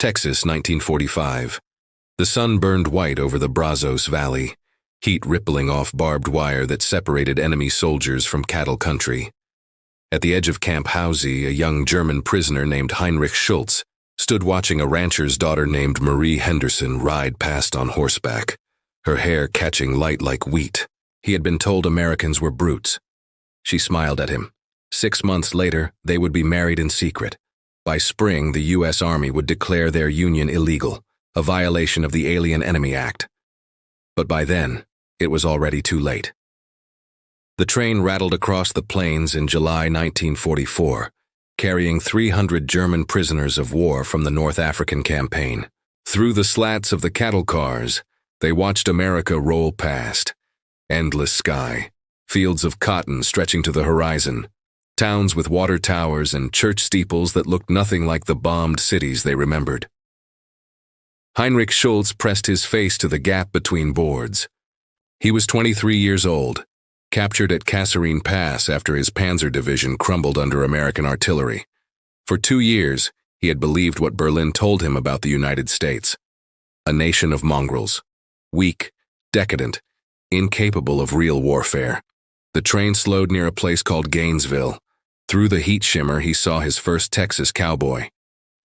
Texas, 1945. The sun burned white over the Brazos Valley, heat rippling off barbed wire that separated enemy soldiers from cattle country. At the edge of Camp Housie, a young German prisoner named Heinrich Schultz stood watching a rancher's daughter named Marie Henderson ride past on horseback, her hair catching light like wheat. He had been told Americans were brutes. She smiled at him. 6 months later, they would be married in secret. By spring, the U.S. Army would declare their union illegal, a violation of the Alien Enemy Act. But by then, it was already too late. The train rattled across the plains in July 1944, carrying 300 German prisoners of war from the North African campaign. Through the slats of the cattle cars, they watched America roll past. Endless sky, fields of cotton stretching to the horizon, towns with water towers and church steeples that looked nothing like the bombed cities they remembered. Heinrich Schultz pressed his face to the gap between boards. He was 23 years old, captured at Kasserine Pass after his Panzer Division crumbled under American artillery. For 2 years, he had believed what Berlin told him about the United States. A nation of mongrels, weak, decadent, incapable of real warfare. The train slowed near a place called Gainesville. Through the heat shimmer, he saw his first Texas cowboy.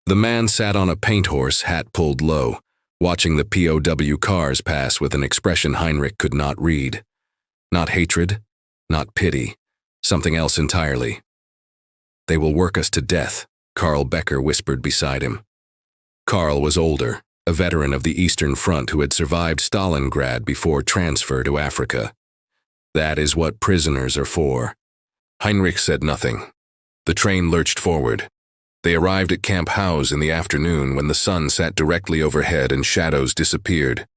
The man sat on a paint horse, hat pulled low, watching the POW cars pass with an expression Heinrich could not read. Not hatred, not pity, something else entirely. "They will work us to death," Carl Becker whispered beside him. Carl was older, a veteran of the Eastern Front who had survived Stalingrad before transfer to Africa. "That is what prisoners are for." Heinrich said nothing. The train lurched forward. They arrived at Camp House in the afternoon when the sun sat directly overhead and shadows disappeared.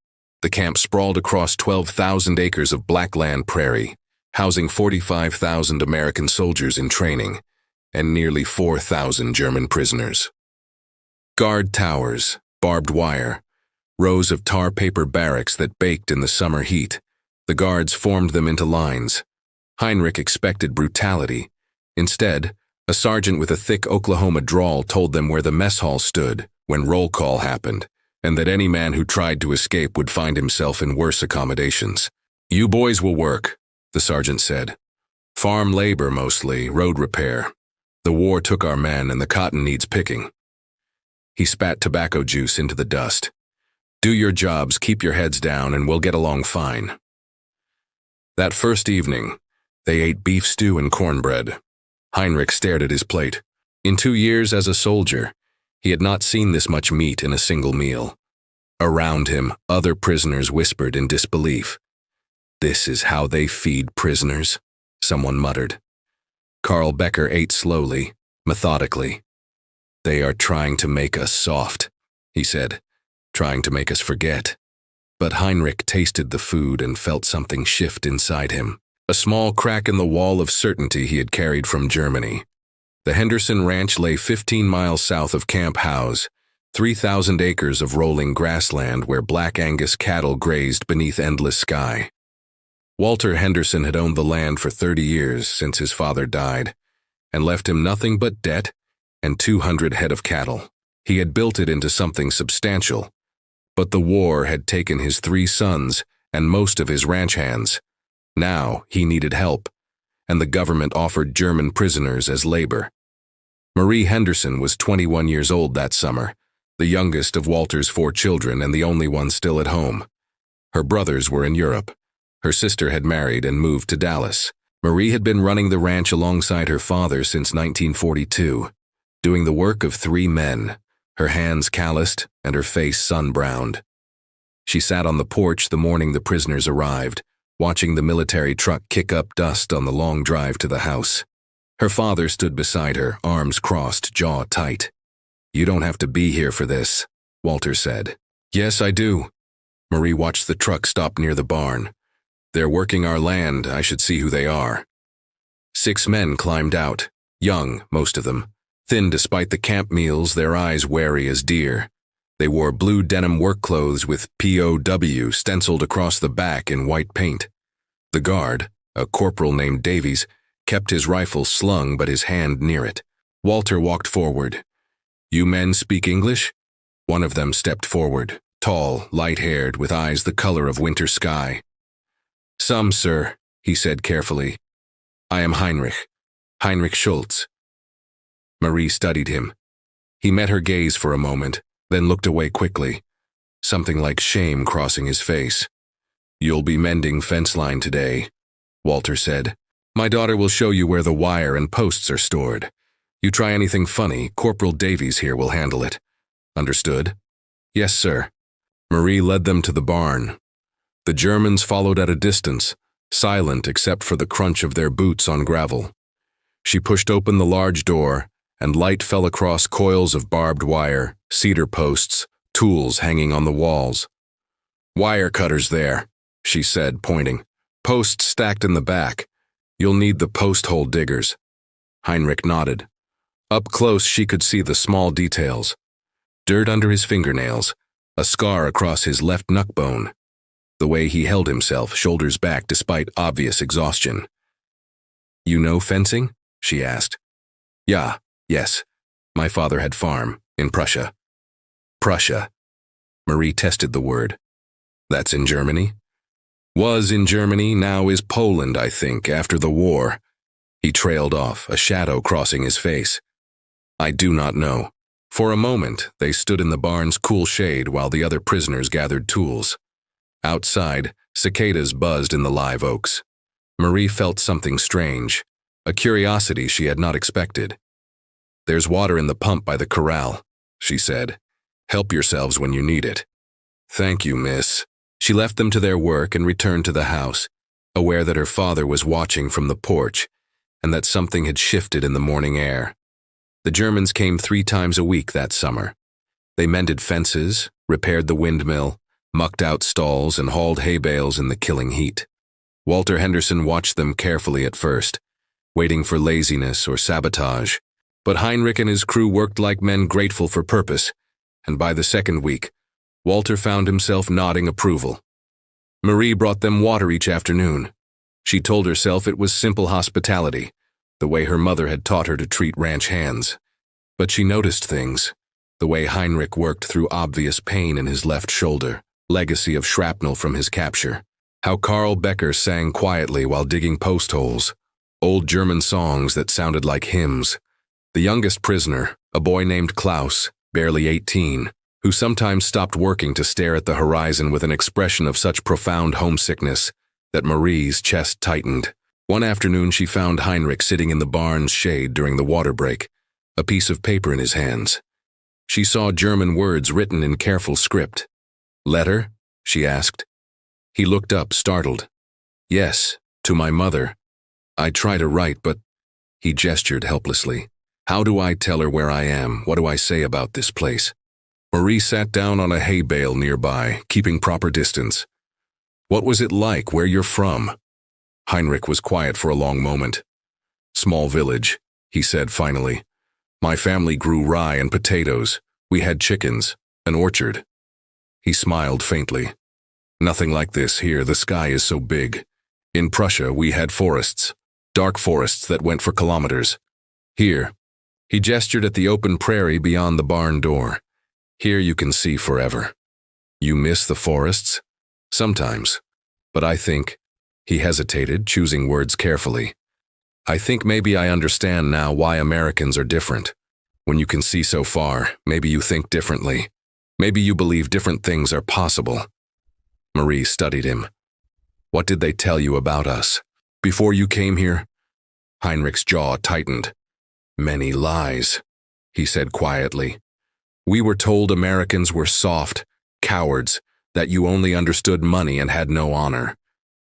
The camp sprawled across 12,000 acres of blackland prairie, housing 45,000 American soldiers in training and nearly 4,000 German prisoners. Guard towers, barbed wire, rows of tar paper barracks that baked in the summer heat. The guards formed them into lines. Heinrich expected brutality. Instead, a sergeant with a thick Oklahoma drawl told them where the mess hall stood when roll call happened, and that any man who tried to escape would find himself in worse accommodations. "You boys will work," the sergeant said. "Farm labor mostly, road repair. The war took our men and the cotton needs picking." He spat tobacco juice into the dust. "Do your jobs, keep your heads down, and we'll get along fine." That first evening, they ate beef stew and cornbread. Heinrich stared at his plate. In 2 years as a soldier, he had not seen this much meat in a single meal. Around him, other prisoners whispered in disbelief. "This is how they feed prisoners," someone muttered. Carl Becker ate slowly, methodically. "They are trying to make us soft," he said, "trying to make us forget." But Heinrich tasted the food and felt something shift inside him, a small crack in the wall of certainty he had carried from Germany. The Henderson Ranch lay 15 miles south of Camp House, 3,000 acres of rolling grassland where Black Angus cattle grazed beneath endless sky. Walter Henderson had owned the land for 30 years since his father died, and left him nothing but debt and 200 head of cattle. He had built it into something substantial, but the war had taken his 3 sons and most of his ranch hands. Now he needed help, and the government offered German prisoners as labor. Marie Henderson was 21 years old that summer, the youngest of Walter's 4 children and the only one still at home. Her brothers were in Europe. Her sister had married and moved to Dallas. Marie had been running the ranch alongside her father since 1942, doing the work of 3 men, her hands calloused and her face sun-browned. She sat on the porch the morning the prisoners arrived, watching the military truck kick up dust on the long drive to the house. Her father stood beside her, arms crossed, jaw tight. "You don't have to be here for this," Walter said. "Yes, I do." Marie watched the truck stop near the barn. "They're working our land, I should see who they are." 6 men climbed out, young, most of them, thin despite the camp meals, their eyes wary as deer. They wore blue denim work clothes with POW stenciled across the back in white paint. The guard, a corporal named Davies, kept his rifle slung but his hand near it. Walter walked forward. "You men speak English?" One of them stepped forward, tall, light-haired, with eyes the color of winter sky. "Some, sir," he said carefully. "I am Heinrich Schultz." Marie studied him. He met her gaze for a moment, then looked away quickly, something like shame crossing his face. "You'll be mending fence line today," Walter said. "My daughter will show you where the wire and posts are stored. You try anything funny, Corporal Davies here will handle it. Understood?" "Yes, sir." Marie led them to the barn. The Germans followed at a distance, silent except for the crunch of their boots on gravel. She pushed open the large door, and light fell across coils of barbed wire, cedar posts, tools hanging on the walls. "Wire cutters there," she said, pointing. "Posts stacked in the back. You'll need the post hole diggers." Heinrich nodded. Up close she could see the small details. Dirt under his fingernails, a scar across his left knuck bone. The way he held himself, shoulders back despite obvious exhaustion. "You know fencing?" she asked. "Yeah, yes. My father had farm, in Prussia." "Prussia." Marie tested the word. "That's in Germany?" "Was in Germany, now is Poland, I think, after the war." He trailed off, a shadow crossing his face. "I do not know." For a moment, they stood in the barn's cool shade while the other prisoners gathered tools. Outside, cicadas buzzed in the live oaks. Marie felt something strange, a curiosity she had not expected. "There's water in the pump by the corral," she said. "Help yourselves when you need it." "Thank you, miss." She left them to their work and returned to the house, aware that her father was watching from the porch and that something had shifted in the morning air. The Germans came 3 times a week that summer. They mended fences, repaired the windmill, mucked out stalls, and hauled hay bales in the killing heat. Walter Henderson watched them carefully at first, waiting for laziness or sabotage, but Heinrich and his crew worked like men grateful for purpose, and by the second week, Walter found himself nodding approval. Marie brought them water each afternoon. She told herself it was simple hospitality, the way her mother had taught her to treat ranch hands. But she noticed things, the way Heinrich worked through obvious pain in his left shoulder, legacy of shrapnel from his capture. How Carl Becker sang quietly while digging post holes, old German songs that sounded like hymns. The youngest prisoner, a boy named Klaus, barely 18, who sometimes stopped working to stare at the horizon with an expression of such profound homesickness that Marie's chest tightened. One afternoon she found Heinrich sitting in the barn's shade during the water break, a piece of paper in his hands. She saw German words written in careful script. "Letter?" she asked. He looked up, startled. "Yes, to my mother. I try to write, but—" He gestured helplessly. "How do I tell her where I am? What do I say about this place?" Marie sat down on a hay bale nearby, keeping proper distance. "What was it like, where you're from?" Heinrich was quiet for a long moment. "Small village," he said finally. "My family grew rye and potatoes. We had chickens, an orchard." He smiled faintly. "Nothing like this here, the sky is so big. In Prussia, we had forests, dark forests that went for kilometers. Here," he gestured at the open prairie beyond the barn door. "Here you can see forever. You miss the forests?" "Sometimes. But I think—" He hesitated, choosing words carefully. "I think maybe I understand now why Americans are different. When you can see so far, maybe you think differently. Maybe you believe different things are possible." Marie studied him. "What did they tell you about us? Before you came here?" Heinrich's jaw tightened. "Many lies," he said quietly. "We were told Americans were soft, cowards, that you only understood money and had no honor."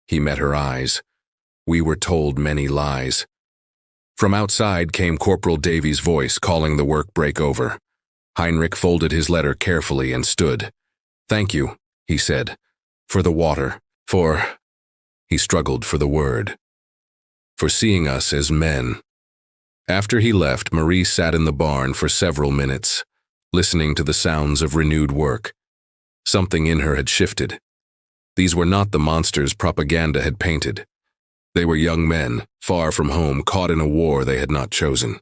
He met her eyes. "We were told many lies." From outside came Corporal Davies' voice calling the work break over. Heinrich folded his letter carefully and stood. "Thank you," he said, "for the water, for—" He struggled for the word. "For seeing us as men." After he left, Marie sat in the barn for several minutes, listening to the sounds of renewed work. Something in her had shifted. These were not the monsters propaganda had painted. They were young men, far from home, caught in a war they had not chosen.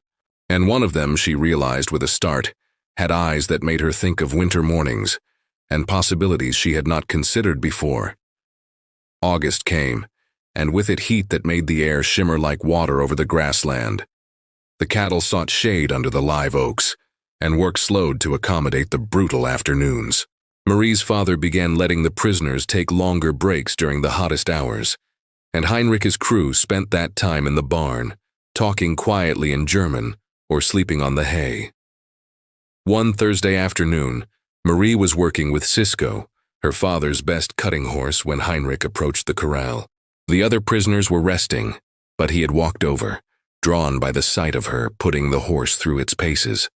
And one of them, she realized with a start, had eyes that made her think of winter mornings and possibilities she had not considered before. August came, and with it heat that made the air shimmer like water over the grassland. The cattle sought shade under the live oaks, and work slowed to accommodate the brutal afternoons. Marie's father began letting the prisoners take longer breaks during the hottest hours, and Heinrich's crew spent that time in the barn, talking quietly in German or sleeping on the hay. One Thursday afternoon, Marie was working with Cisco, her father's best cutting horse, when Heinrich approached the corral. The other prisoners were resting, but he had walked over, drawn by the sight of her putting the horse through its paces.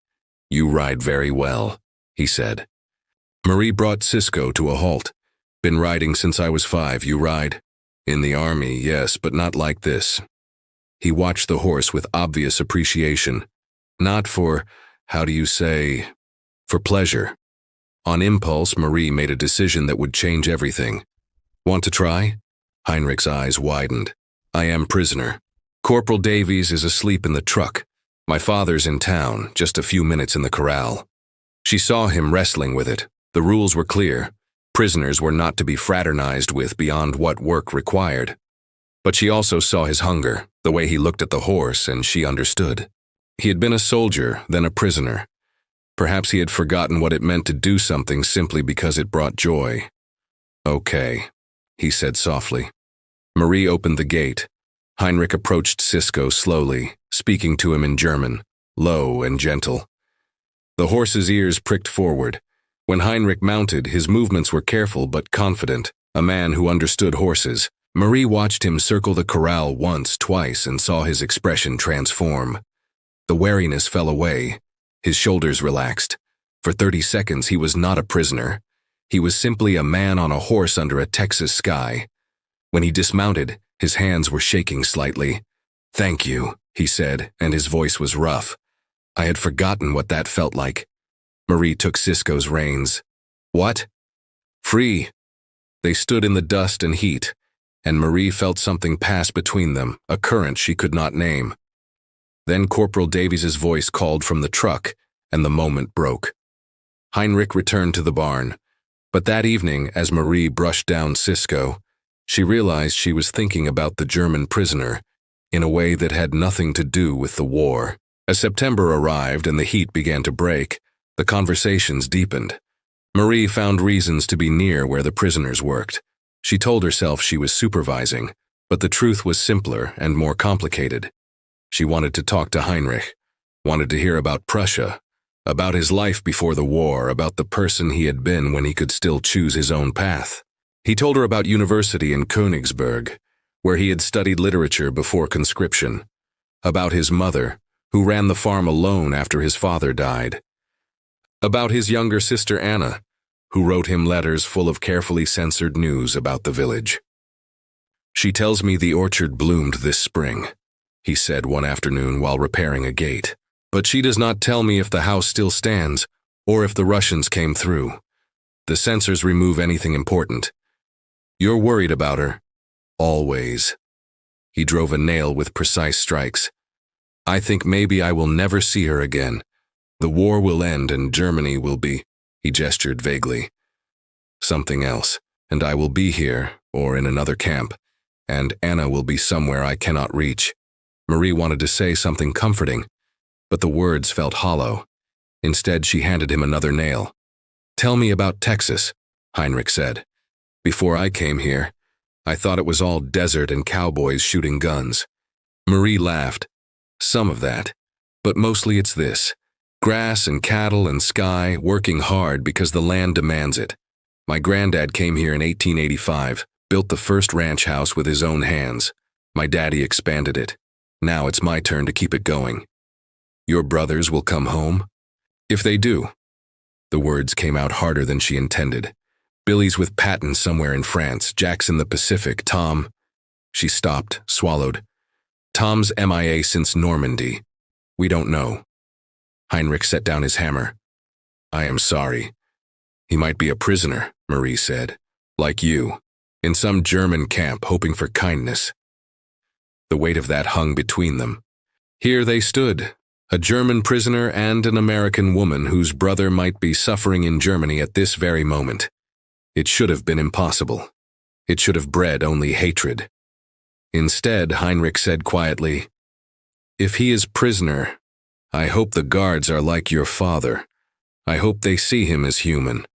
"You ride very well," he said. Marie brought Cisco to a halt. "Been riding since I was 5, you ride?" "In the army, yes, but not like this." He watched the horse with obvious appreciation. "Not for, how do you say, for pleasure." On impulse, Marie made a decision that would change everything. "Want to try?" Heinrich's eyes widened. "I am prisoner. Corporal Davies is asleep in the truck. My father's in town, just a few minutes in the corral." She saw him wrestling with it. The rules were clear. Prisoners were not to be fraternized with beyond what work required. But she also saw his hunger, the way he looked at the horse, and she understood. He had been a soldier, then a prisoner. Perhaps he had forgotten what it meant to do something simply because it brought joy. "Okay," he said softly. Marie opened the gate. Heinrich approached Cisco slowly, speaking to him in German, low and gentle. The horse's ears pricked forward. When Heinrich mounted, his movements were careful but confident, a man who understood horses. Marie watched him circle the corral once, twice, and saw his expression transform. The wariness fell away. His shoulders relaxed. For 30 seconds, he was not a prisoner. He was simply a man on a horse under a Texas sky. When he dismounted, his hands were shaking slightly. "Thank you," he said, and his voice was rough. "I had forgotten what that felt like." Marie took Cisco's reins. "What?" "Free." They stood in the dust and heat, and Marie felt something pass between them, a current she could not name. Then Corporal Davies's voice called from the truck, and the moment broke. Heinrich returned to the barn, but that evening, as Marie brushed down Cisco, she realized she was thinking about the German prisoner in a way that had nothing to do with the war. As September arrived and the heat began to break, the conversations deepened. Marie found reasons to be near where the prisoners worked. She told herself she was supervising, but the truth was simpler and more complicated. She wanted to talk to Heinrich, wanted to hear about Prussia, about his life before the war, about the person he had been when he could still choose his own path. He told her about university in Königsberg, where he had studied literature before conscription, about his mother, who ran the farm alone after his father died, about his younger sister Anna, who wrote him letters full of carefully censored news about the village. "She tells me the orchard bloomed this spring," he said one afternoon while repairing a gate. "But she does not tell me if the house still stands or if the Russians came through. The censors remove anything important. You're worried about her." "Always." He drove a nail with precise strikes. "I think maybe I will never see her again. The war will end and Germany will be," he gestured vaguely, "something else, and I will be here or in another camp, and Anna will be somewhere I cannot reach." Marie wanted to say something comforting, but the words felt hollow. Instead, she handed him another nail. "Tell me about Texas," Heinrich said. "Before I came here, I thought it was all desert and cowboys shooting guns." Marie laughed. "Some of that, but mostly it's this. Grass and cattle and sky, working hard because the land demands it. My granddad came here in 1885, built the first ranch house with his own hands. My daddy expanded it. Now it's my turn to keep it going. Your brothers will come home? If they do." The words came out harder than she intended. "Billy's with Patton somewhere in France, Jack's in the Pacific, Tom." She stopped, swallowed. "Tom's MIA since Normandy. We don't know." Heinrich set down his hammer. "I am sorry. He might be a prisoner," Marie said. "Like you, in some German camp hoping for kindness." The weight of that hung between them. Here they stood, A German prisoner and an American woman whose brother might be suffering in Germany at this very moment. It should have been impossible. It should have bred only hatred. Instead, Heinrich said quietly, "If he is prisoner, I hope the guards are like your father. I hope they see him as human."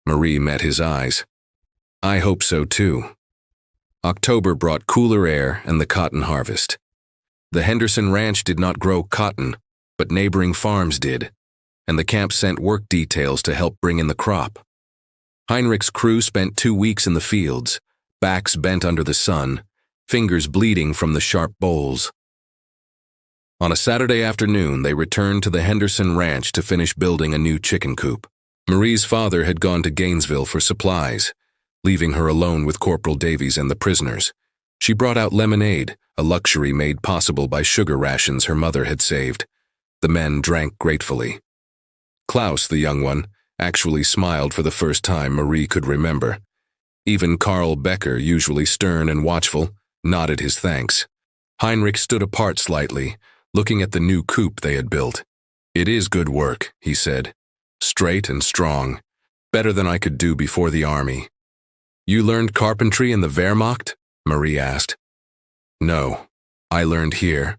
Marie met his eyes. "I hope so too." October brought cooler air and the cotton harvest. The Henderson Ranch did not grow cotton, but neighboring farms did, and the camp sent work details to help bring in the crop. Heinrich's crew spent 2 weeks in the fields, backs bent under the sun, fingers bleeding from the sharp bowls. On a Saturday afternoon, they returned to the Henderson Ranch to finish building a new chicken coop. Marie's father had gone to Gainesville for supplies, leaving her alone with Corporal Davies and the prisoners. She brought out lemonade, a luxury made possible by sugar rations her mother had saved. The men drank gratefully. Klaus, the young one, actually smiled for the first time Marie could remember. Even Carl Becker, usually stern and watchful, nodded his thanks. Heinrich stood apart slightly, looking at the new coop they had built. "It is good work," he said. "Straight and strong. Better than I could do before the army." "You learned carpentry in the Wehrmacht?" Marie asked. "No, I learned here.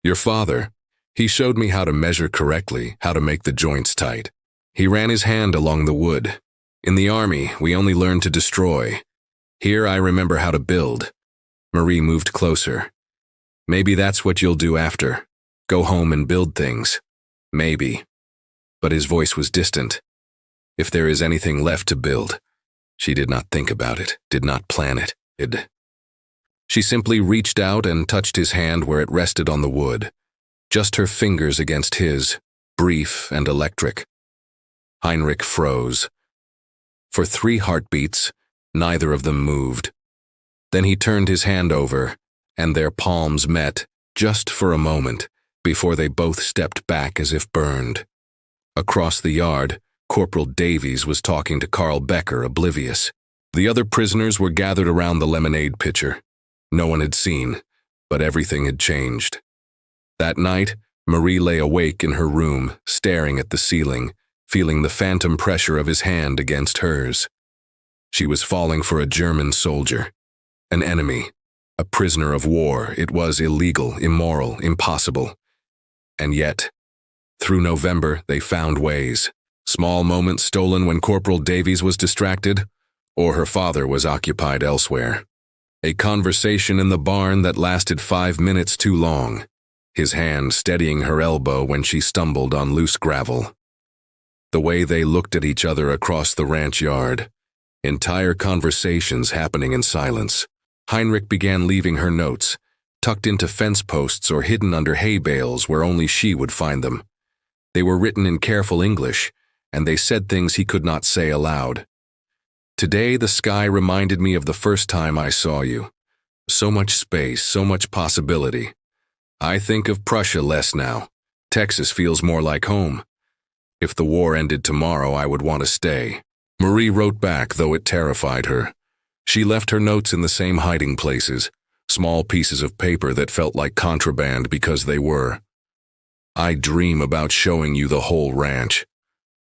Your father, he showed me how to measure correctly, how to make the joints tight. He ran his hand along the wood. In the army, we only learned to destroy. Here I remember how to build." Marie moved closer. "Maybe that's what you'll do after. Go home and build things. Maybe." But his voice was distant. If there is anything left to build. She did not think about it, did not plan it. She simply reached out and touched his hand where it rested on the wood. Just her fingers against his, brief and electric. Heinrich froze. For 3 heartbeats, neither of them moved. Then he turned his hand over, and their palms met, just for a moment, before they both stepped back as if burned. Across the yard, Corporal Davies was talking to Carl Becker, oblivious. The other prisoners were gathered around the lemonade pitcher. No one had seen, but everything had changed. That night, Marie lay awake in her room, staring at the ceiling, feeling the phantom pressure of his hand against hers. She was falling for a German soldier, an enemy, a prisoner of war. It was illegal, immoral, impossible. And yet, through November, they found ways. Small moments stolen when Corporal Davies was distracted, or her father was occupied elsewhere. A conversation in the barn that lasted 5 minutes too long, his hand steadying her elbow when she stumbled on loose gravel. The way they looked at each other across the ranch yard. Entire conversations happening in silence. Heinrich began leaving her notes, tucked into fence posts or hidden under hay bales where only she would find them. They were written in careful English, and they said things he could not say aloud. "Today the sky reminded me of the first time I saw you. So much space, so much possibility. I think of Prussia less now. Texas feels more like home. If the war ended tomorrow, I would want to stay." Marie wrote back, though it terrified her. She left her notes in the same hiding places, small pieces of paper that felt like contraband because they were. "I dream about showing you the whole ranch.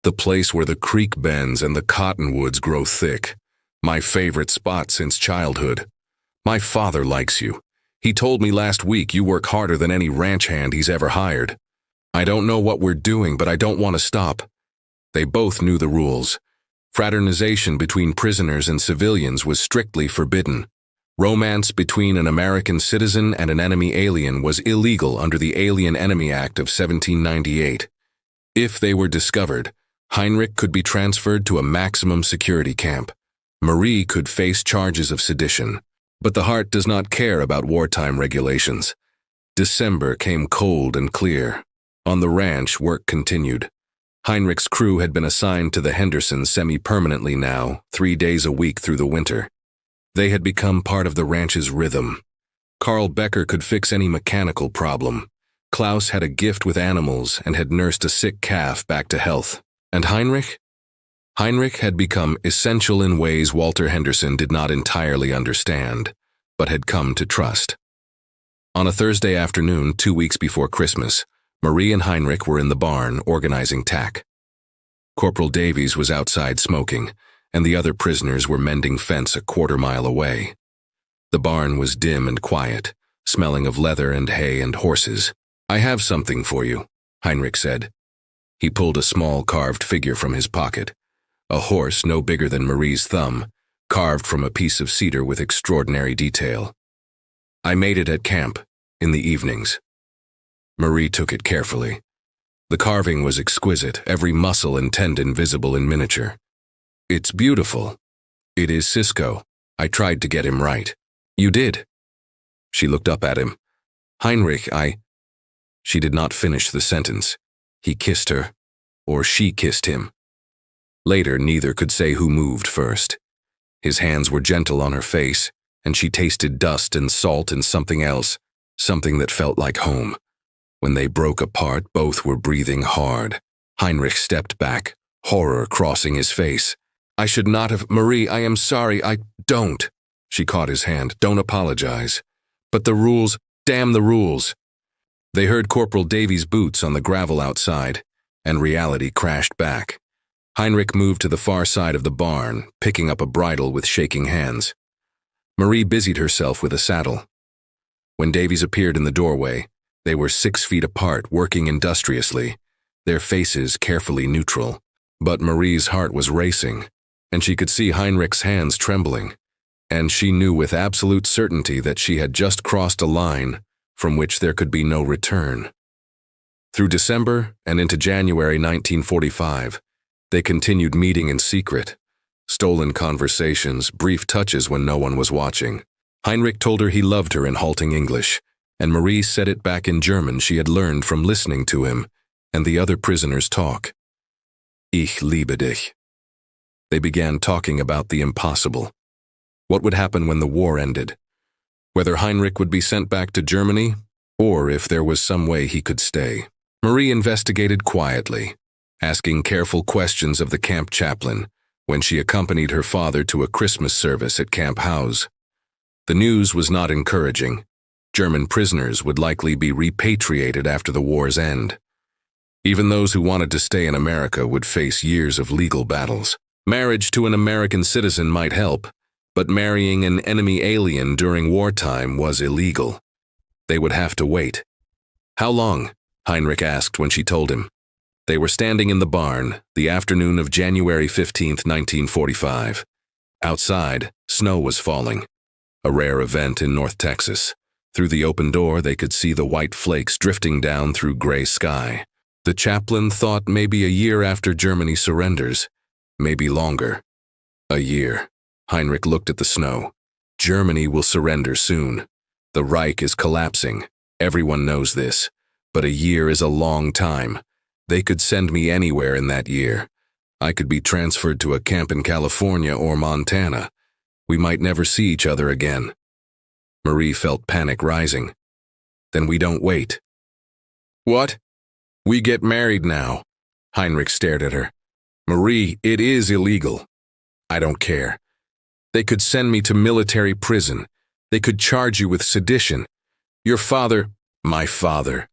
The place where the creek bends and the cottonwoods grow thick. My favorite spot since childhood. My father likes you. He told me last week you work harder than any ranch hand he's ever hired. I don't know what we're doing, but I don't want to stop." They both knew the rules. Fraternization between prisoners and civilians was strictly forbidden. Romance between an American citizen and an enemy alien was illegal under the Alien Enemy Act of 1798. If they were discovered, Heinrich could be transferred to a maximum security camp. Marie could face charges of sedition. But the heart does not care about wartime regulations. December came cold and clear. On the ranch, work continued. Heinrich's crew had been assigned to the Hendersons semi-permanently now, 3 days a week through the winter. They had become part of the ranch's rhythm. Carl Becker could fix any mechanical problem. Klaus had a gift with animals and had nursed a sick calf back to health. And Heinrich? Heinrich had become essential in ways Walter Henderson did not entirely understand, but had come to trust. On a Thursday afternoon, 2 weeks before Christmas, Marie and Heinrich were in the barn organizing tack. Corporal Davies was outside smoking, and the other prisoners were mending fence a quarter-mile away. The barn was dim and quiet, smelling of leather and hay and horses. "I have something for you," Heinrich said. He pulled a small carved figure from his pocket, a horse no bigger than Marie's thumb, carved from a piece of cedar with extraordinary detail. "I made it at camp, in the evenings." Marie took it carefully. The carving was exquisite, every muscle and tendon visible in miniature. "It's beautiful. It is Cisco. I tried to get him right." "You did?" She looked up at him. "Heinrich, She did not finish the sentence. He kissed her, or she kissed him. Later, neither could say who moved first. His hands were gentle on her face, and she tasted dust and salt and something else, something that felt like home. When they broke apart, both were breathing hard. Heinrich stepped back, horror crossing his face. "I should not have— Marie, I am sorry, don't." She caught his hand. "Don't apologize." "But the rules— damn the rules." They heard Corporal Davies' boots on the gravel outside, and reality crashed back. Heinrich moved to the far side of the barn, picking up a bridle with shaking hands. Marie busied herself with a saddle. When Davies appeared in the doorway, they were 6 feet apart, working industriously, their faces carefully neutral. But Marie's heart was racing, and she could see Heinrich's hands trembling, and she knew with absolute certainty that she had just crossed a line from which there could be no return. Through December and into January 1945, they continued meeting in secret, stolen conversations, brief touches when no one was watching. Heinrich told her he loved her in halting English, and Marie said it back in German she had learned from listening to him and the other prisoners talk. "Ich liebe dich." They began talking about the impossible. What would happen when the war ended? Whether Heinrich would be sent back to Germany, or if there was some way he could stay. Marie investigated quietly, asking careful questions of the camp chaplain when she accompanied her father to a Christmas service at Camp House. The news was not encouraging. German prisoners would likely be repatriated after the war's end. Even those who wanted to stay in America would face years of legal battles. Marriage to an American citizen might help, but marrying an enemy alien during wartime was illegal. They would have to wait. "How long?" Heinrich asked when she told him. They were standing in the barn, the afternoon of January 15, 1945. Outside, snow was falling, a rare event in North Texas. Through the open door, they could see the white flakes drifting down through gray sky. The chaplain thought maybe a year after Germany surrenders, maybe longer. A year. Heinrich looked at the snow. Germany will surrender soon. The Reich is collapsing. Everyone knows this. But a year is a long time. They could send me anywhere in that year. I could be transferred to a camp in California or Montana. We might never see each other again. Marie felt panic rising. "Then we don't wait." "What? We get married now." Heinrich stared at her. "Marie, it is illegal." "I don't care. They could send me to military prison. They could charge you with sedition. Your father—" "My father."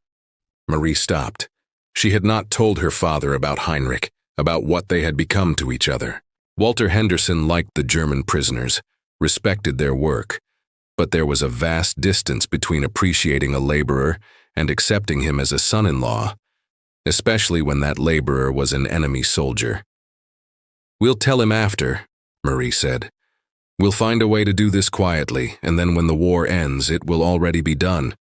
Marie stopped. She had not told her father about Heinrich, about what they had become to each other. Walter Henderson liked the German prisoners, respected their work, but there was a vast distance between appreciating a laborer and accepting him as a son-in-law, especially when that laborer was an enemy soldier. "We'll tell him after," Marie said. "We'll find a way to do this quietly, and then when the war ends, it will already be done.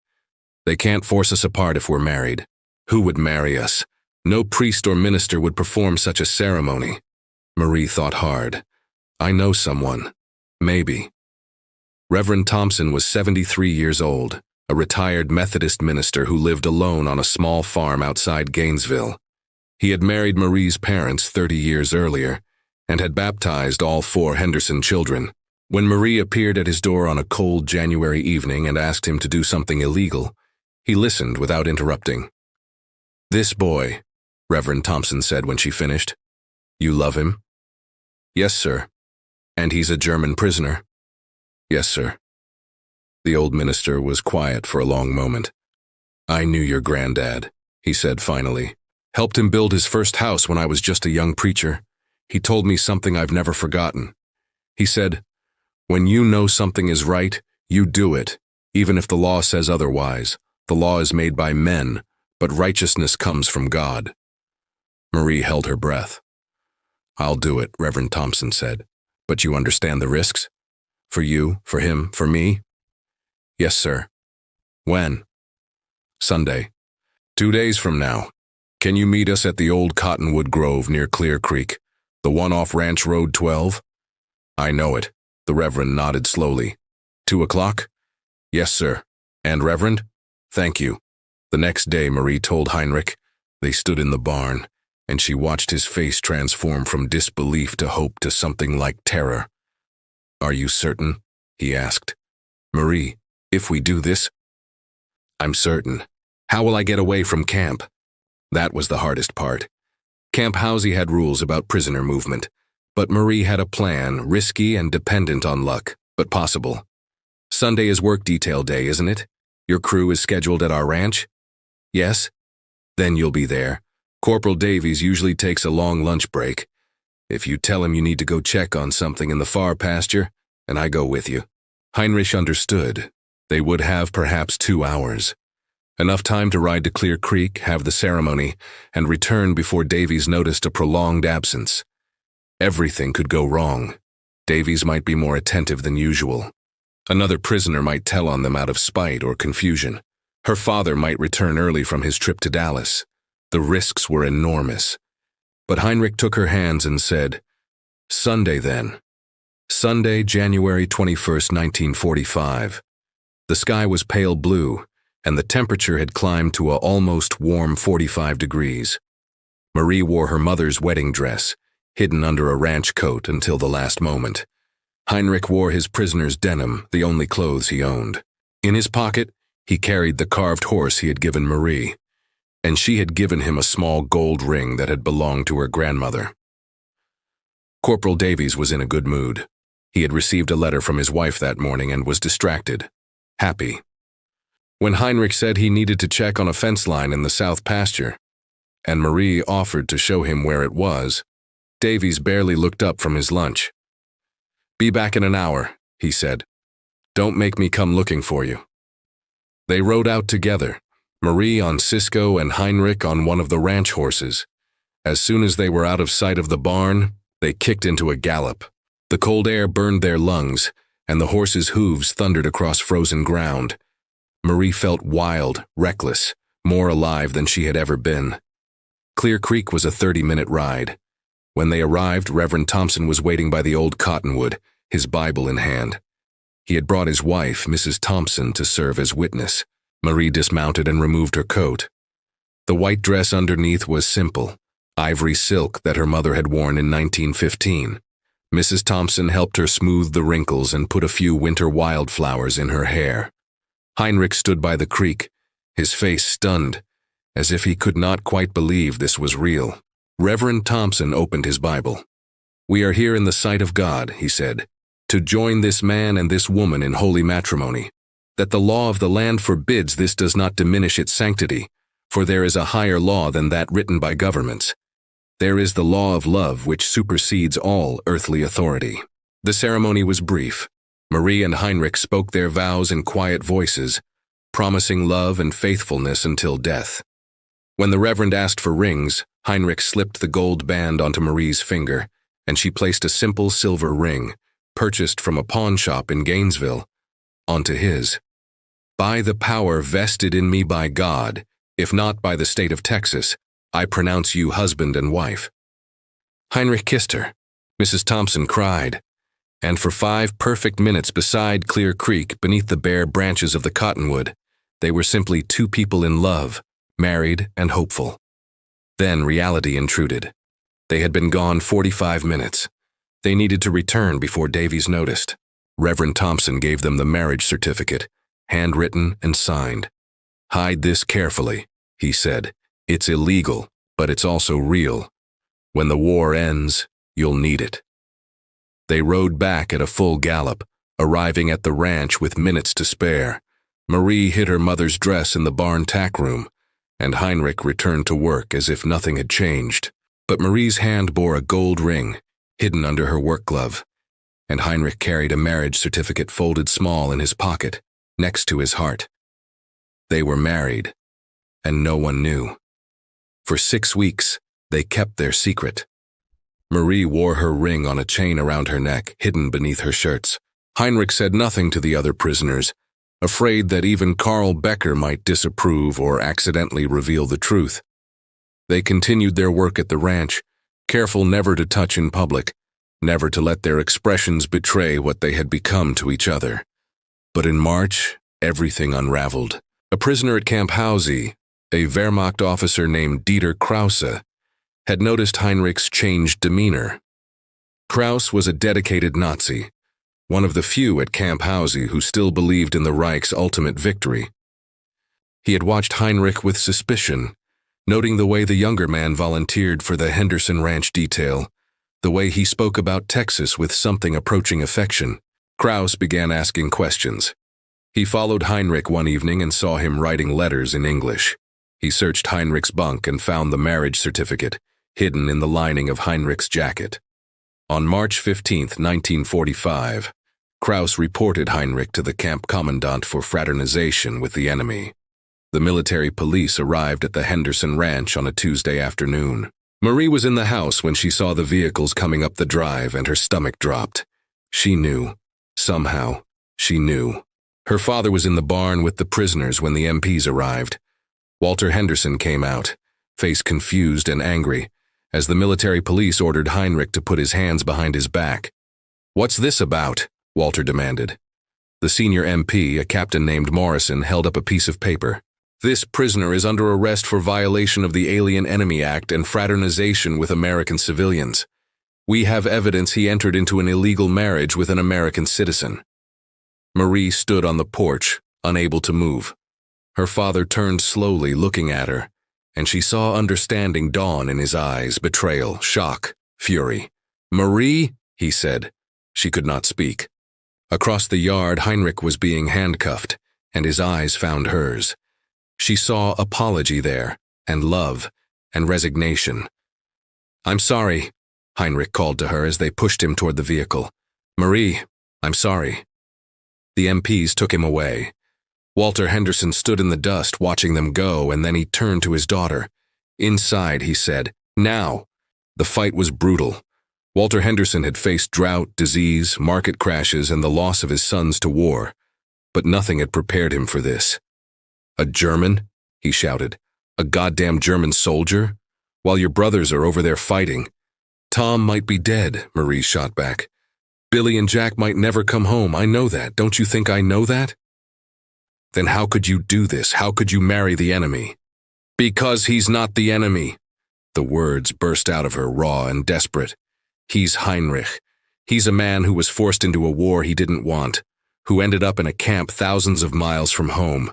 They can't force us apart if we're married. Who would marry us? No priest or minister would perform such a ceremony." Marie thought hard. "I know someone. Maybe." Reverend Thompson was 73 years old, a retired Methodist minister who lived alone on a small farm outside Gainesville. He had married Marie's parents 30 years earlier and had baptized all 4 Henderson children. When Marie appeared at his door on a cold January evening and asked him to do something illegal, he listened without interrupting. "This boy," Reverend Thompson said when she finished. "You love him?" "Yes, sir." "And he's a German prisoner?" "Yes, sir." The old minister was quiet for a long moment. "I knew your granddad. he said finally. Helped him build his first house when I was just a young preacher. He told me something I've never forgotten. He said, "When you know something is right, you do it, even if the law says otherwise. The law is made by men, but righteousness comes from God." Marie held her breath. "I'll do it," Reverend Thompson said. "But you understand the risks? For you, for him, for me?" "Yes, sir." "When?" "Sunday. 2 days from now. Can you meet us at the old Cottonwood Grove near Clear Creek, the one off Ranch Road 12? "I know it." The Reverend nodded slowly. 2 o'clock? "Yes, sir. And Reverend?" "Thank you." The next day, Marie told Heinrich. They stood in the barn, and she watched his face transform from disbelief to hope to something like terror. "Are you certain?" he asked. "Marie, if we do this?" "I'm certain. How will I get away from camp?" That was the hardest part. Camp Housie had rules about prisoner movement, but Marie had a plan, risky and dependent on luck, but possible. "Sunday is work detail day, isn't it? Your crew is scheduled at our ranch?" "Yes." "Then you'll be there. Corporal Davies usually takes a long lunch break. If you tell him you need to go check on something in the far pasture, and I go with you." Heinrich understood. They would have perhaps 2 hours. Enough time to ride to Clear Creek, have the ceremony, and return before Davies noticed a prolonged absence. Everything could go wrong. Davies might be more attentive than usual. Another prisoner might tell on them out of spite or confusion. Her father might return early from his trip to Dallas. The risks were enormous. But Heinrich took her hands and said, "Sunday then." Sunday, January 21st, 1945. The sky was pale blue, and the temperature had climbed to an almost warm 45 degrees. Marie wore her mother's wedding dress, hidden under a ranch coat until the last moment. Heinrich wore his prisoner's denim, the only clothes he owned. In his pocket, he carried the carved horse he had given Marie, and she had given him a small gold ring that had belonged to her grandmother. Corporal Davies was in a good mood. He had received a letter from his wife that morning and was distracted, happy. When Heinrich said he needed to check on a fence line in the south pasture, and Marie offered to show him where it was, Davies barely looked up from his lunch. "Be back in an hour," he said. "Don't make me come looking for you." They rode out together, Marie on Cisco and Heinrich on one of the ranch horses. As soon as they were out of sight of the barn, they kicked into a gallop. The cold air burned their lungs, and the horses' hooves thundered across frozen ground. Marie felt wild, reckless, more alive than she had ever been. Clear Creek was a 30-minute ride. When they arrived, Reverend Thompson was waiting by the old cottonwood, his Bible in hand. He had brought his wife, Mrs. Thompson, to serve as witness. Marie dismounted and removed her coat. The white dress underneath was simple, ivory silk that her mother had worn in 1915. Mrs. Thompson helped her smooth the wrinkles and put a few winter wildflowers in her hair. Heinrich stood by the creek, his face stunned, as if he could not quite believe this was real. Reverend Thompson opened his Bible. "We are here in the sight of God," he said, "to join this man and this woman in holy matrimony. That the law of the land forbids this does not diminish its sanctity, for there is a higher law than that written by governments. There is the law of love which supersedes all earthly authority." The ceremony was brief. Marie and Heinrich spoke their vows in quiet voices, promising love and faithfulness until death. When the Reverend asked for rings, Heinrich slipped the gold band onto Marie's finger, and she placed a simple silver ring, purchased from a pawn shop in Gainesville, onto his. "By the power vested in me by God, if not by the state of Texas, I pronounce you husband and wife." Heinrich kissed her. Mrs. Thompson cried. And for 5 perfect minutes beside Clear Creek, beneath the bare branches of the cottonwood, they were simply 2 people in love, married and hopeful. Then reality intruded. They had been gone 45 minutes. They needed to return before Davies noticed. Reverend Thompson gave them the marriage certificate, handwritten and signed. "Hide this carefully," he said. "It's illegal, but it's also real. When the war ends, you'll need it." They rode back at a full gallop, arriving at the ranch with minutes to spare. Marie hid her mother's dress in the barn tack room. and Heinrich returned to work as if nothing had changed. But Marie's hand bore a gold ring, hidden under her work glove, and Heinrich carried a marriage certificate folded small in his pocket, next to his heart. They were married, and no one knew. For 6 weeks, they kept their secret. Marie wore her ring on a chain around her neck, hidden beneath her shirts. Heinrich said nothing to the other prisoners, afraid that even Carl Becker might disapprove or accidentally reveal the truth. They continued their work at the ranch, careful never to touch in public, never to let their expressions betray what they had become to each other. But in March, everything unraveled. A prisoner at Camp POW, a Wehrmacht officer named Dieter Krause, had noticed Heinrich's changed demeanor. Krause was a dedicated Nazi, one of the few at Camp POW who still believed in the Reich's ultimate victory. He had watched Heinrich with suspicion, noting the way the younger man volunteered for the Henderson Ranch detail, the way he spoke about Texas with something approaching affection. Krause began asking questions. He followed Heinrich one evening and saw him writing letters in English. He searched Heinrich's bunk and found the marriage certificate, hidden in the lining of Heinrich's jacket. On March 15, 1945, Krause reported Heinrich to the camp commandant for fraternization with the enemy. The military police arrived at the Henderson Ranch on a Tuesday afternoon. Marie was in the house when she saw the vehicles coming up the drive, and her stomach dropped. She knew. Somehow, she knew. Her father was in the barn with the prisoners when the MPs arrived. Walter Henderson came out, face confused and angry, as the military police ordered Heinrich to put his hands behind his back. "What's this about?" Walter demanded. The senior MP, a captain named Morrison, held up a piece of paper. "This prisoner is under arrest for violation of the Alien Enemy Act and fraternization with American civilians. We have evidence he entered into an illegal marriage with an American citizen." Marie stood on the porch, unable to move. Her father turned slowly, looking at her, and she saw understanding dawn in his eyes, betrayal, shock, fury. "Marie," he said. She could not speak. Across the yard, Heinrich was being handcuffed, and his eyes found hers. She saw apology there, and love, and resignation. "I'm sorry," Heinrich called to her as they pushed him toward the vehicle. "Marie, I'm sorry." The MPs took him away. Walter Henderson stood in the dust watching them go, and then he turned to his daughter. "Inside," he said. "Now." The fight was brutal. Walter Henderson had faced drought, disease, market crashes, and the loss of his sons to war. But nothing had prepared him for this. "A German?" he shouted. "A goddamn German soldier? While your brothers are over there fighting." "Tom might be dead," Marie shot back. "Billy and Jack might never come home. I know that. Don't you think I know that?" "Then how could you do this? How could you marry the enemy?" "Because he's not the enemy." The words burst out of her, raw and desperate. "He's Heinrich. He's a man who was forced into a war he didn't want, who ended up in a camp thousands of miles from home,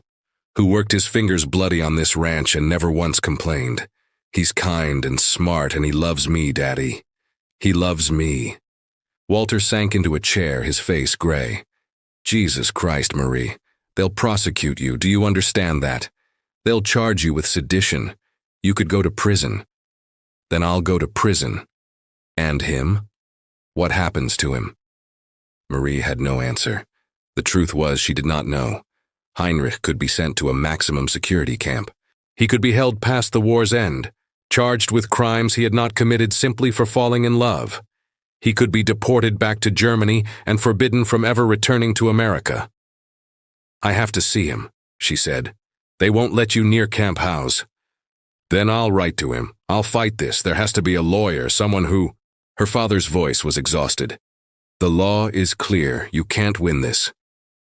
who worked his fingers bloody on this ranch and never once complained. He's kind and smart, and he loves me, Daddy. He loves me." Walter sank into a chair, his face gray. "Jesus Christ, Marie. They'll prosecute you, do you understand that? They'll charge you with sedition. You could go to prison. Then I'll go to prison. And him? What happens to him?" Marie had no answer. The truth was she did not know. Heinrich could be sent to a maximum security camp. He could be held past the war's end, charged with crimes he had not committed simply for falling in love. He could be deported back to Germany and forbidden from ever returning to America. "I have to see him," she said. "They won't let you near Camp POW." "Then I'll write to him. I'll fight this. There has to be a lawyer, someone who—" Her father's voice was exhausted. "The law is clear. You can't win this."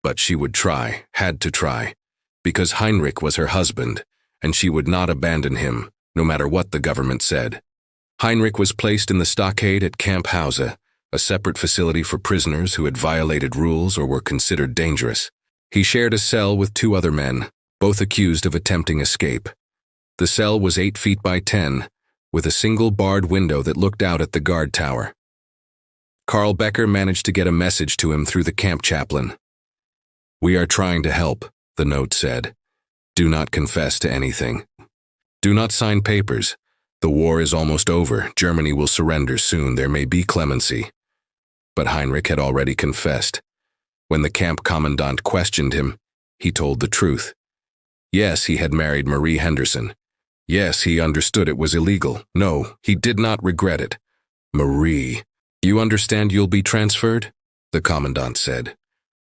But she would try, had to try, because Heinrich was her husband, and she would not abandon him, no matter what the government said. Heinrich was placed in the stockade at Camp POW, a separate facility for prisoners who had violated rules or were considered dangerous. He shared a cell with 2 other men, both accused of attempting escape. The cell was 8 feet by 10, with a single barred window that looked out at the guard tower. Carl Becker managed to get a message to him through the camp chaplain. "We are trying to help," the note said. "Do not confess to anything." Do not sign papers. The war is almost over. Germany will surrender soon. There may be clemency. But Heinrich had already confessed. When the camp commandant questioned him, he told the truth. Yes, he had married Marie Henderson. Yes, he understood it was illegal. No, he did not regret it. Marie, you understand you'll be transferred? The commandant said.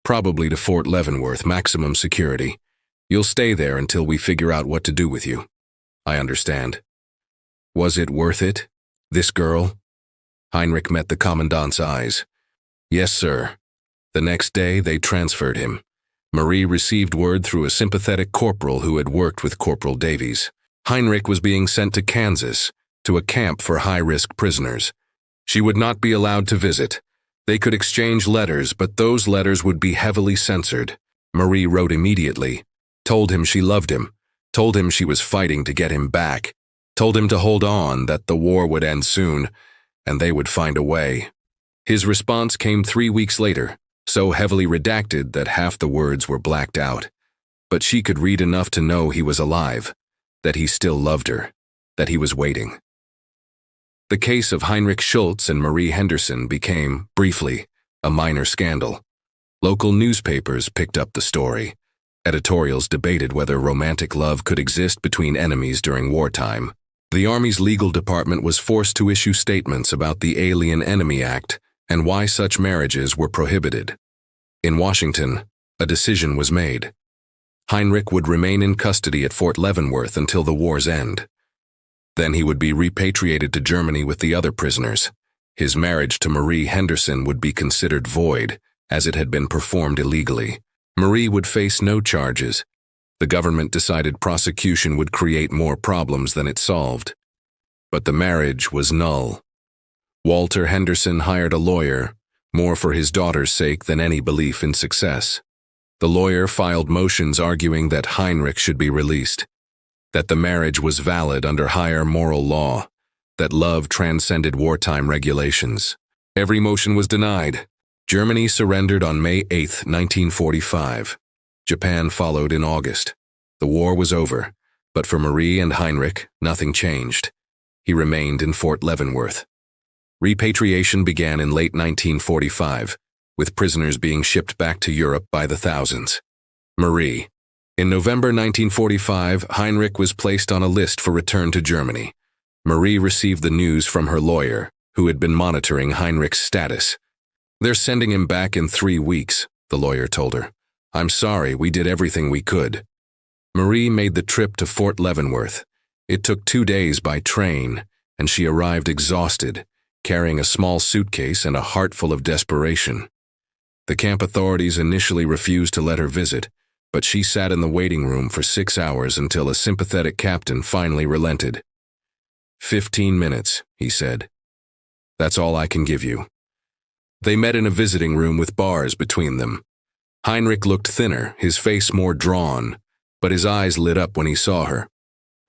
Probably to Fort Leavenworth, maximum security. You'll stay there until we figure out what to do with you. I understand. Was it worth it? This girl? Heinrich met the commandant's eyes. Yes, sir. The next day, they transferred him. Marie received word through a sympathetic corporal who had worked with Corporal Davies. Heinrich was being sent to Kansas, to a camp for high-risk prisoners. She would not be allowed to visit. They could exchange letters, but those letters would be heavily censored. Marie wrote immediately, told him she loved him, told him she was fighting to get him back, told him to hold on, that the war would end soon, and they would find a way. His response came 3 weeks later, so heavily redacted that half the words were blacked out. But she could read enough to know he was alive, that he still loved her, that he was waiting. The case of Heinrich Schultz and Marie Henderson became, briefly, a minor scandal. Local newspapers picked up the story. Editorials debated whether romantic love could exist between enemies during wartime. The Army's legal department was forced to issue statements about the Alien Enemy Act and why such marriages were prohibited. In Washington, a decision was made. Heinrich would remain in custody at Fort Leavenworth until the war's end. Then he would be repatriated to Germany with the other prisoners. His marriage to Marie Henderson would be considered void, as it had been performed illegally. Marie would face no charges. The government decided prosecution would create more problems than it solved. But the marriage was null. Walter Henderson hired a lawyer, more for his daughter's sake than any belief in success. The lawyer filed motions arguing that Heinrich should be released, that the marriage was valid under higher moral law, that love transcended wartime regulations. Every motion was denied. Germany surrendered on May 8, 1945. Japan followed in August. The war was over, but for Marie and Heinrich, nothing changed. He remained in Fort Leavenworth. Repatriation began in late 1945, with prisoners being shipped back to Europe by the thousands. Marie. In November 1945, Heinrich was placed on a list for return to Germany. Marie received the news from her lawyer, who had been monitoring Heinrich's status. They're sending him back in 3 weeks, the lawyer told her. I'm sorry, we did everything we could. Marie made the trip to Fort Leavenworth. It took 2 days by train, and she arrived exhausted, carrying a small suitcase and a heart full of desperation. The camp authorities initially refused to let her visit, but she sat in the waiting room for 6 hours until a sympathetic captain finally relented. 15 minutes, he said. That's all I can give you. They met in a visiting room with bars between them. Heinrich looked thinner, his face more drawn, but his eyes lit up when he saw her.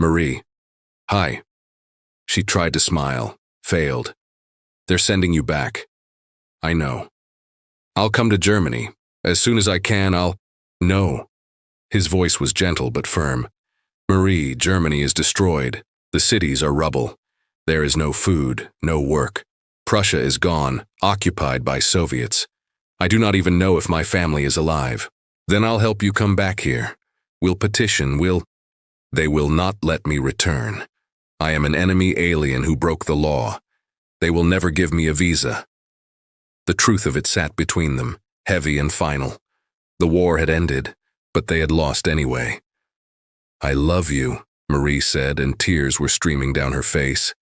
Marie. Hi. She tried to smile, failed. They're sending you back. I know. I'll come to Germany. As soon as I can, I'll... No. His voice was gentle but firm. Marie, Germany is destroyed. The cities are rubble. There is no food, no work. Prussia is gone, occupied by Soviets. I do not even know if my family is alive. Then I'll help you come back here. We'll petition, They will not let me return. I am an enemy alien who broke the law. They will never give me a visa. The truth of it sat between them, heavy and final. The war had ended, but they had lost anyway. I love you, Marie said, and tears were streaming down her face.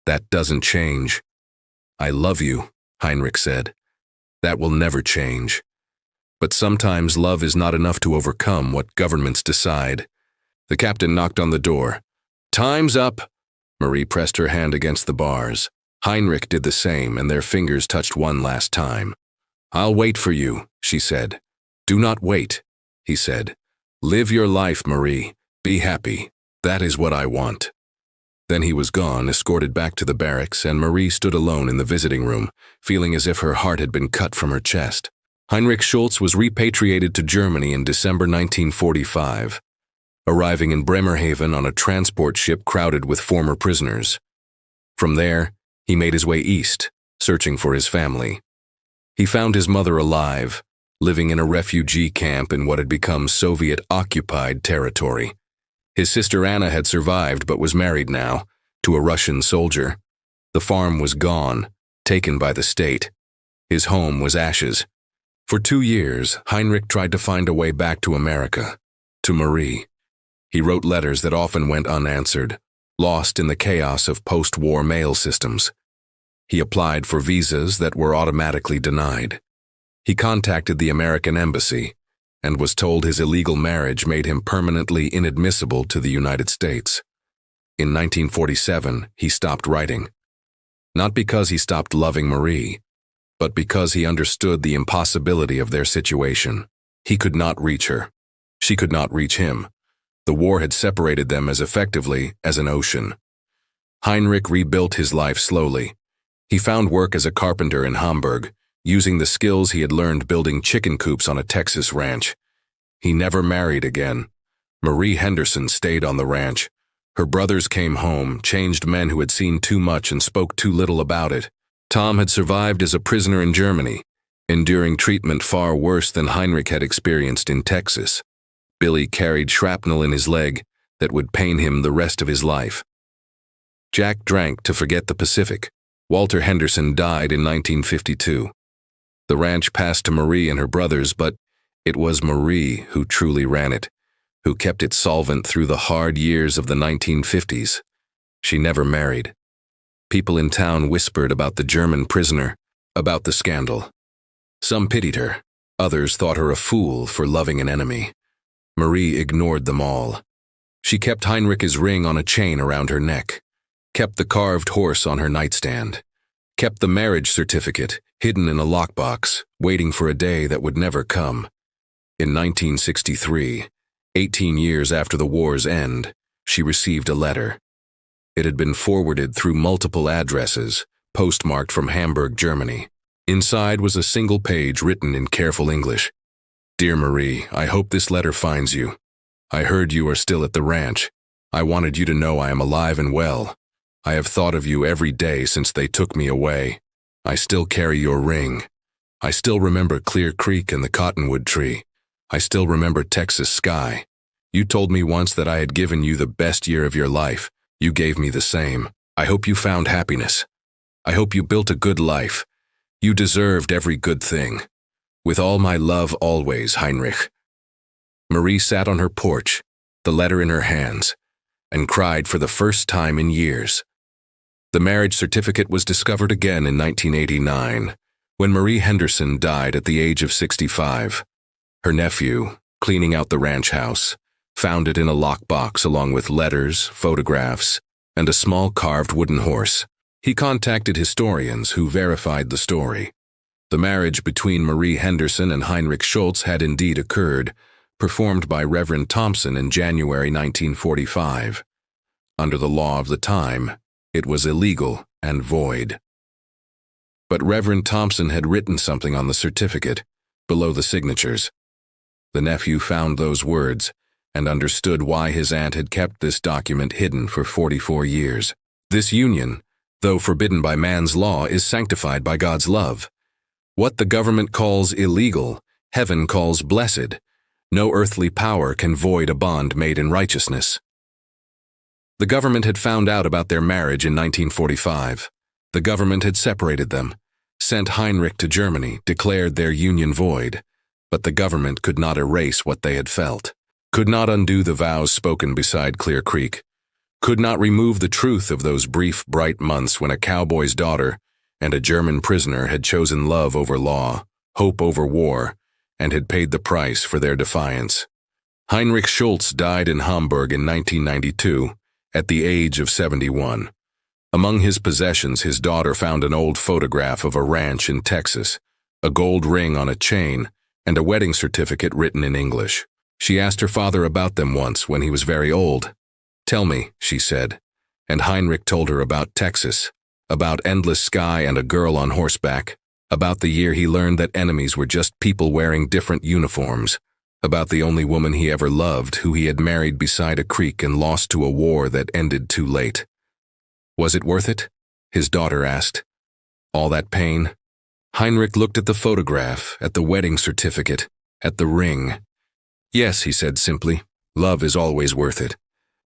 That doesn't change. I love you, Heinrich said. That will never change. But sometimes love is not enough to overcome what governments decide. The captain knocked on the door. Time's up. Marie pressed her hand against the bars. Heinrich did the same, and their fingers touched one last time. I'll wait for you, she said. Do not wait, he said. Live your life, Marie. Be happy. That is what I want. Then he was gone, escorted back to the barracks, and Marie stood alone in the visiting room, feeling as if her heart had been cut from her chest. Heinrich Schultz was repatriated to Germany in December 1945. arriving in Bremerhaven on a transport ship crowded with former prisoners. From there, he made his way east, searching for his family. He found his mother alive, living in a refugee camp in what had become Soviet-occupied territory. His sister Anna had survived but was married now, to a Russian soldier. The farm was gone, taken by the state. His home was ashes. For 2 years, Heinrich tried to find a way back to America, to Marie. He wrote letters that often went unanswered, lost in the chaos of post-war mail systems. He applied for visas that were automatically denied. He contacted the American embassy and was told his illegal marriage made him permanently inadmissible to the United States. In 1947, he stopped writing. Not because he stopped loving Marie, but because he understood the impossibility of their situation. He could not reach her. She could not reach him. The war had separated them as effectively as an ocean. Heinrich rebuilt his life slowly. He found work as a carpenter in Hamburg, using the skills he had learned building chicken coops on a Texas ranch. He never married again. Marie Henderson stayed on the ranch. Her brothers came home, changed men who had seen too much and spoke too little about it. Tom had survived as a prisoner in Germany, enduring treatment far worse than Heinrich had experienced in Texas. Billy carried shrapnel in his leg that would pain him the rest of his life. Jack drank to forget the Pacific. Walter Henderson died in 1952. The ranch passed to Marie and her brothers, but it was Marie who truly ran it, who kept it solvent through the hard years of the 1950s. She never married. People in town whispered about the German prisoner, about the scandal. Some pitied her. Others thought her a fool for loving an enemy. Marie ignored them all. She kept Heinrich's ring on a chain around her neck, kept the carved horse on her nightstand, kept the marriage certificate hidden in a lockbox, waiting for a day that would never come. In 1963, 18 years after the war's end, she received a letter. It had been forwarded through multiple addresses, postmarked from Hamburg, Germany. Inside was a single page written in careful English. Dear Marie, I hope this letter finds you. I heard you are still at the ranch. I wanted you to know I am alive and well. I have thought of you every day since they took me away. I still carry your ring. I still remember Clear Creek and the cottonwood tree. I still remember Texas sky. You told me once that I had given you the best year of your life. You gave me the same. I hope you found happiness. I hope you built a good life. You deserved every good thing. With all my love always, Heinrich. Marie sat on her porch, the letter in her hands, and cried for the first time in years. The marriage certificate was discovered again in 1989, when Marie Henderson died at the age of 65. Her nephew, cleaning out the ranch house, found it in a lockbox along with letters, photographs, and a small carved wooden horse. He contacted historians who verified the story. The marriage between Marie Henderson and Heinrich Schultz had indeed occurred, performed by Reverend Thompson in January 1945. Under the law of the time, it was illegal and void. But Reverend Thompson had written something on the certificate, below the signatures. The nephew found those words and understood why his aunt had kept this document hidden for 44 years. This union, though forbidden by man's law, is sanctified by God's love. What the government calls illegal, heaven calls blessed. No earthly power can void a bond made in righteousness. The government had found out about their marriage in 1945. The government had separated them, sent Heinrich to Germany, declared their union void. But the government could not erase what they had felt, could not undo the vows spoken beside Clear Creek, could not remove the truth of those brief, bright months when a cowboy's daughter and a German prisoner had chosen love over law, hope over war, and had paid the price for their defiance. Heinrich Schultz died in Hamburg in 1992, at the age of 71. Among his possessions, his daughter found an old photograph of a ranch in Texas, a gold ring on a chain, and a wedding certificate written in English. She asked her father about them once when he was very old. "Tell me," she said, and Heinrich told her about Texas, about endless sky and a girl on horseback, about the year he learned that enemies were just people wearing different uniforms, about the only woman he ever loved, who he had married beside a creek and lost to a war that ended too late. Was it worth it? His daughter asked. All that pain? Heinrich looked at the photograph, at the wedding certificate, at the ring. Yes, he said simply, love is always worth it.